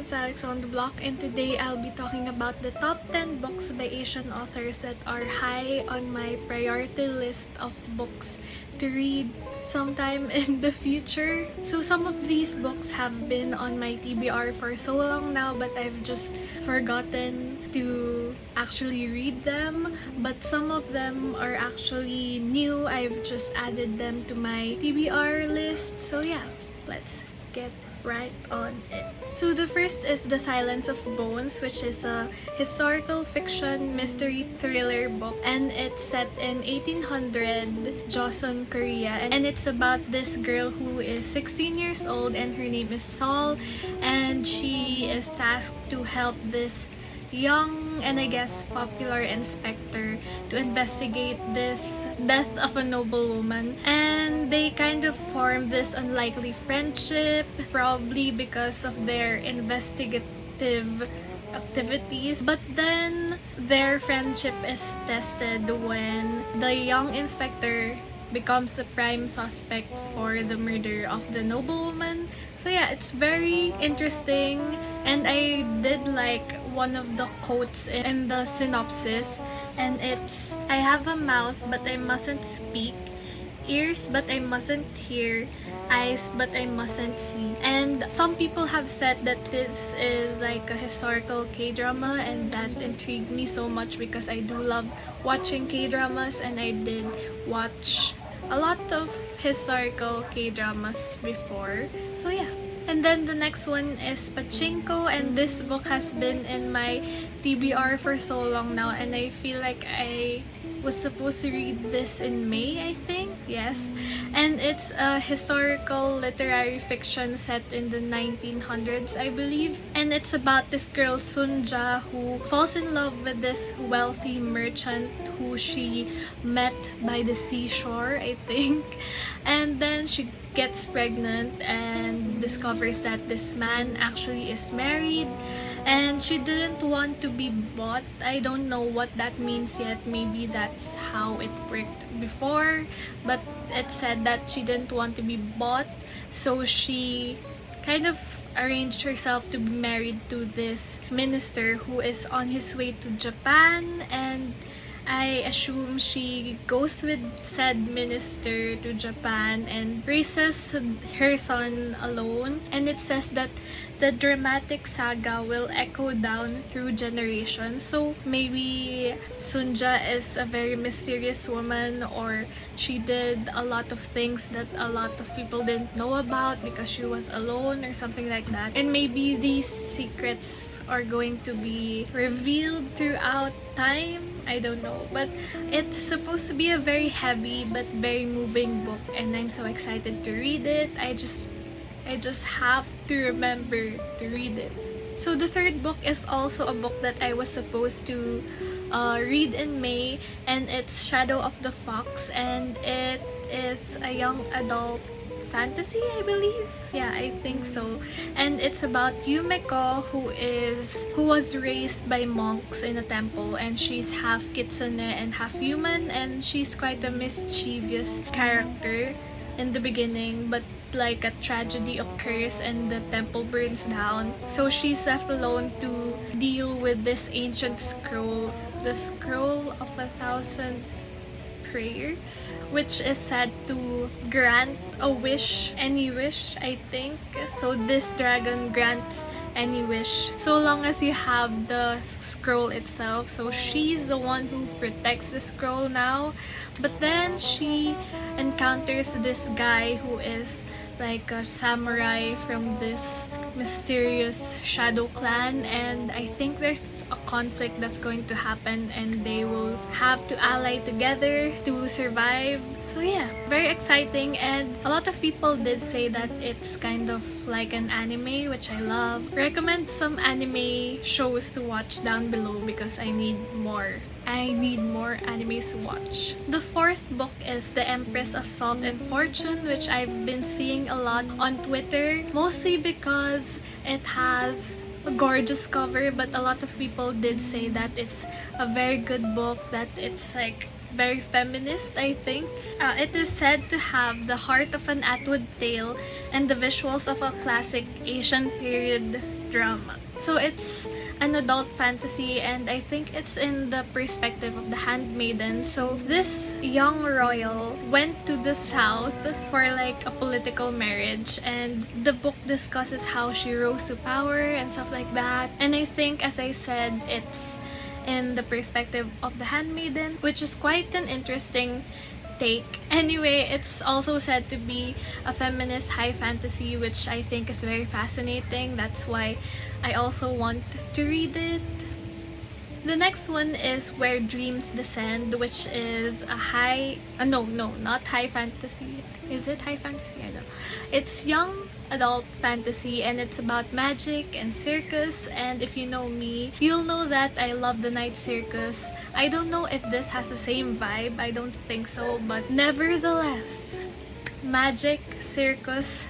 it's Alex on the block, and today I'll be talking about the top 10 books by Asian authors that are high on my priority list of books to read sometime in the future. So some of these books have been on my TBR for so long now, but I've just forgotten to actually read them. But some of them are actually new. I've just added them to my TBR list. So yeah, let's get right on it. So the first is The Silence of Bones, which is a historical fiction mystery thriller book, and it's set in 1800 Joseon, Korea, and it's about this girl who is 16 years old and her name is Sol, and she is tasked to help this young and I guess popular inspector to investigate this death of a noble woman, and they kind of form this unlikely friendship, probably because of their investigative activities. But then their friendship is tested when the young inspector becomes the prime suspect for the murder of the noblewoman. So yeah, it's very interesting, and I did like one of the quotes in the synopsis, and it's, "I have a mouth but I mustn't speak, ears but I mustn't hear, eyes but I mustn't see." And some people have said that this is like a historical K-drama, and that intrigued me so much because I do love watching K-dramas, and I did watch a lot of historical K-dramas before. So yeah. And then the next one is Pachinko, and this book has been in my TBR for so long now, and I feel like I was supposed to read this in May, I think. Yes. And it's a historical literary fiction set in the 1900s, I believe. And it's about this girl, Sunja, who falls in love with this wealthy merchant who she met by the seashore, I think. And then she gets pregnant and discovers that this man actually is married, and she didn't want to be bought. I don't know what that means yet. Maybe that's how it worked before, but it said that she didn't want to be bought, so she kind of arranged herself to be married to this minister who is on his way to Japan, and I assume she goes with said minister to Japan and raises her son alone. And it says that the dramatic saga will echo down through generations. So maybe Sunja is a very mysterious woman, or she did a lot of things that a lot of people didn't know about because she was alone or something like that. And maybe these secrets are going to be revealed throughout time. I don't know, but it's supposed to be a very heavy but very moving book, and I'm so excited to read it. I just have to remember to read it. So the third book is also a book that I was supposed to read in May, and it's Shadow of the Fox, and it is a young adult fantasy, I believe. Yeah, I think so. And it's about Yumeko, who was raised by monks in a temple, and she's half kitsune and half human, and she's quite a mischievous character in the beginning, but like a tragedy occurs and the temple burns down. So she's left alone to deal with this ancient scroll, the Scroll of 1,000 Prayers, which is said to grant a wish, any wish, I think. So this dragon grants any wish so long as you have the scroll itself. So she's the one who protects the scroll now, but then she encounters this guy who is like a samurai from this mysterious shadow clan, and I think there's a conflict that's going to happen, and they will have to ally together to survive. So yeah, very exciting, and a lot of people did say that it's kind of like an anime, which I love. Recommend some anime shows to watch down below because I need more animes to watch. The fourth book is The Empress of Salt and Fortune, which I've been seeing a lot on Twitter, mostly because it has a gorgeous cover, but a lot of people did say that it's a very good book, that it's like very feminist, I think. It is said to have the heart of an Atwood tale and the visuals of a classic Asian period drama. So it's an adult fantasy, and I think it's in the perspective of the handmaiden. So this young royal went to the south for like a political marriage, and the book discusses how she rose to power and stuff like that. And I think, as I said, it's in the perspective of the handmaiden, which is quite an interesting take. Anyway, it's also said to be a feminist high fantasy, which I think is very fascinating. That's why I also want to read it. The next one is Where Dreams Descend, which is a not high fantasy. Is it high fantasy? I don't know. It's young adult fantasy, and it's about magic and circus. And if you know me, you'll know that I love the night circus. I don't know if this has the same vibe. I don't think so, but nevertheless, magic, circus,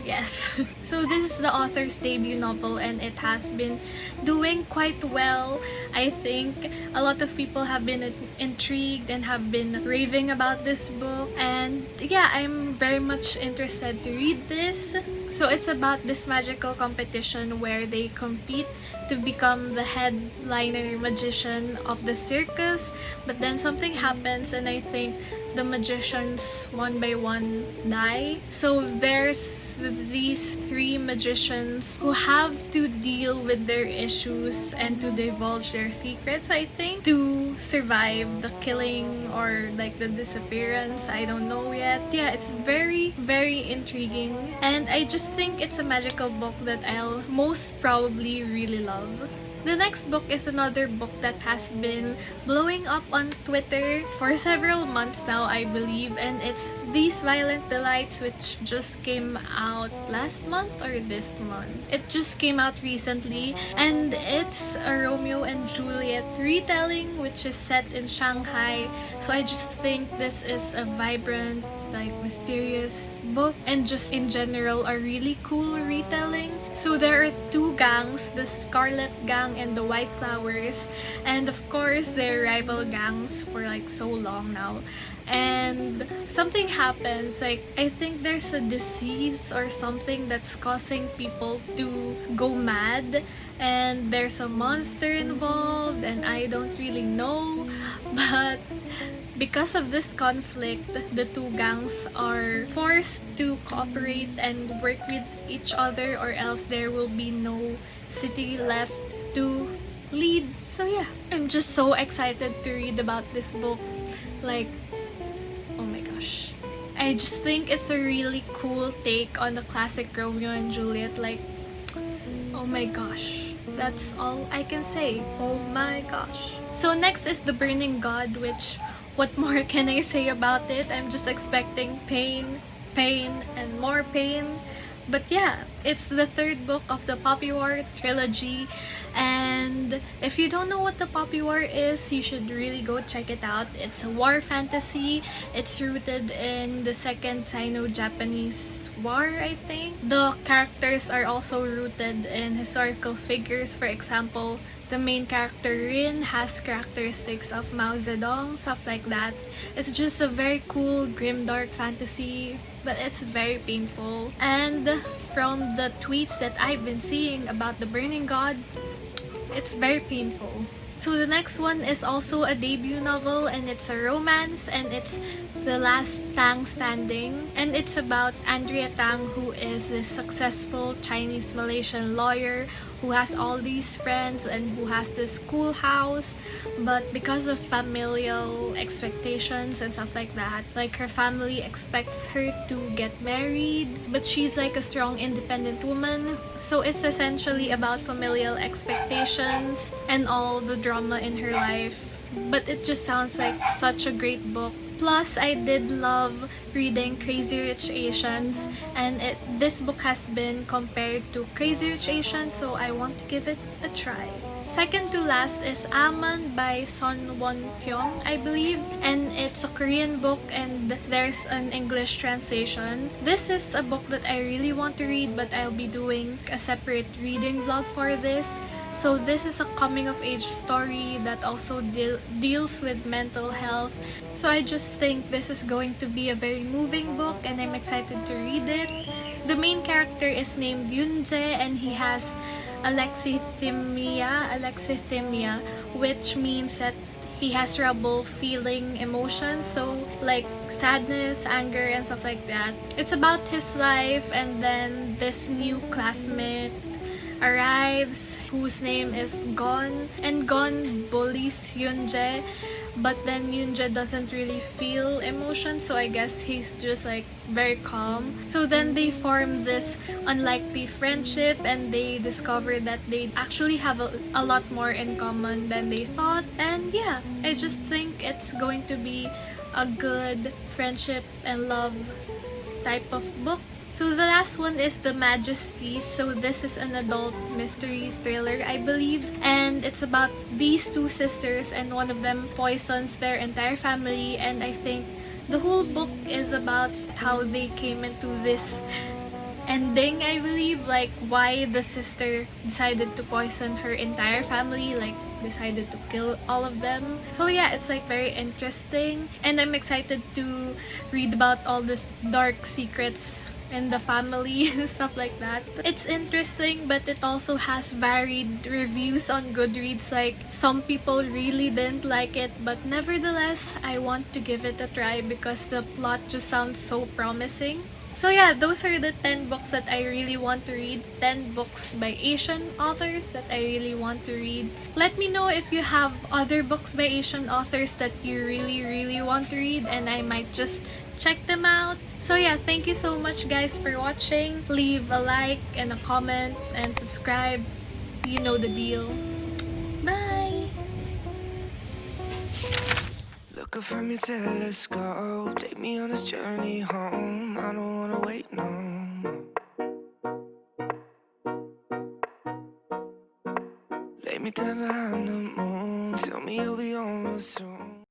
yes. So this is the author's debut novel, and it has been doing quite well. I think a lot of people have been intrigued and have been raving about this book, and yeah, I'm very much interested to read this. So it's about this magical competition where they compete to become the headliner magician of the circus, but then something happens, and I think the magicians one by one die. So there's these three magicians who have to deal with their issues and to divulge their secrets, I think, to survive the killing or like the disappearance. I don't know yet. Yeah, it's very, very intriguing, and I just think it's a magical book that I'll most probably really love. The next book is another book that has been blowing up on Twitter for several months now, I believe, and it's These Violent Delights, which just came out last month or this month. It just came out recently, and it's a Romeo and Juliet retelling, which is set in Shanghai. So I just think this is a vibrant, like mysterious book, and just in general a really cool retelling. So there are two gangs, the Scarlet Gang and the White Flowers, and of course they're rival gangs for like so long now. And something happens, like I think there's a disease or something that's causing people to go mad, and there's a monster involved, and I don't really know, but because of this conflict, the two gangs are forced to cooperate and work with each other, or else there will be no city left to lead. So yeah, I'm just so excited to read about this book. Like, oh my gosh. I just think it's a really cool take on the classic Romeo and Juliet. Like, oh my gosh. That's all I can say. Oh my gosh. So next is The Burning God, which, what more can I say about it? I'm just expecting pain, and more pain. But yeah, it's the third book of the Poppy War trilogy, and if you don't know what the Poppy War is, you should really go check it out. It's a war fantasy. It's rooted in the Second Sino-Japanese War, I think. The characters are also rooted in historical figures. For example, the main character Rin has characteristics of Mao Zedong, stuff like that. It's just a very cool, grimdark fantasy, but it's very painful. And from the tweets that I've been seeing about The Burning God, it's very painful. So the next one is also a debut novel, and it's a romance, and it's The Last Tang Standing, and it's about Andrea Tang, who is this successful Chinese-Malaysian lawyer who has all these friends and who has this cool house, but because of familial expectations and stuff like that, like her family expects her to get married, but she's like a strong independent woman. So it's essentially about familial expectations and all the drama in her life, but it just sounds like such a great book. Plus, I did love reading Crazy Rich Asians, and this book has been compared to Crazy Rich Asians, so I want to give it a try. Second to last is Aman by Son Won-pyong, I believe, and it's a Korean book and there's an English translation. This is a book that I really want to read, but I'll be doing a separate reading vlog for this. So this is a coming-of-age story that also deals with mental health. So I just think this is going to be a very moving book, and I'm excited to read it. The main character is named Yunjae, and he has alexithymia, which means that he has trouble feeling emotions, so like sadness, anger, and stuff like that. It's about his life, and then this new classmate arrives whose name is Gon, and Gon bullies Yunjae, but then Yunjae doesn't really feel emotion, so I guess he's just like very calm. So then they form this unlikely friendship, and they discover that they actually have a lot more in common than they thought. And yeah, I just think it's going to be a good friendship and love type of book. So the last one is The Majesty. So this is an adult mystery thriller, I believe, and it's about these two sisters, and one of them poisons their entire family, and I think the whole book is about how they came into this ending, I believe, like why the sister decided to poison her entire family, like decided to kill all of them. So yeah, it's like very interesting, and I'm excited to read about all this dark secrets in the family stuff like that. It's interesting, but it also has varied reviews on Goodreads. Like some people really didn't like it, but nevertheless I want to give it a try because the plot just sounds so promising. So yeah, those are the 10 books that I really want to read. 10 books by Asian authors that I really want to read. Let me know if you have other books by Asian authors that you really want to read, and I might just check them out. So yeah, thank you so much guys for watching. Leave a like and a comment and subscribe. You know the deal. Bye! Look up from your telescope, take me on this journey home. I don't wanna wait no more. Lay me down behind the moon, tell me you'll be on real soon.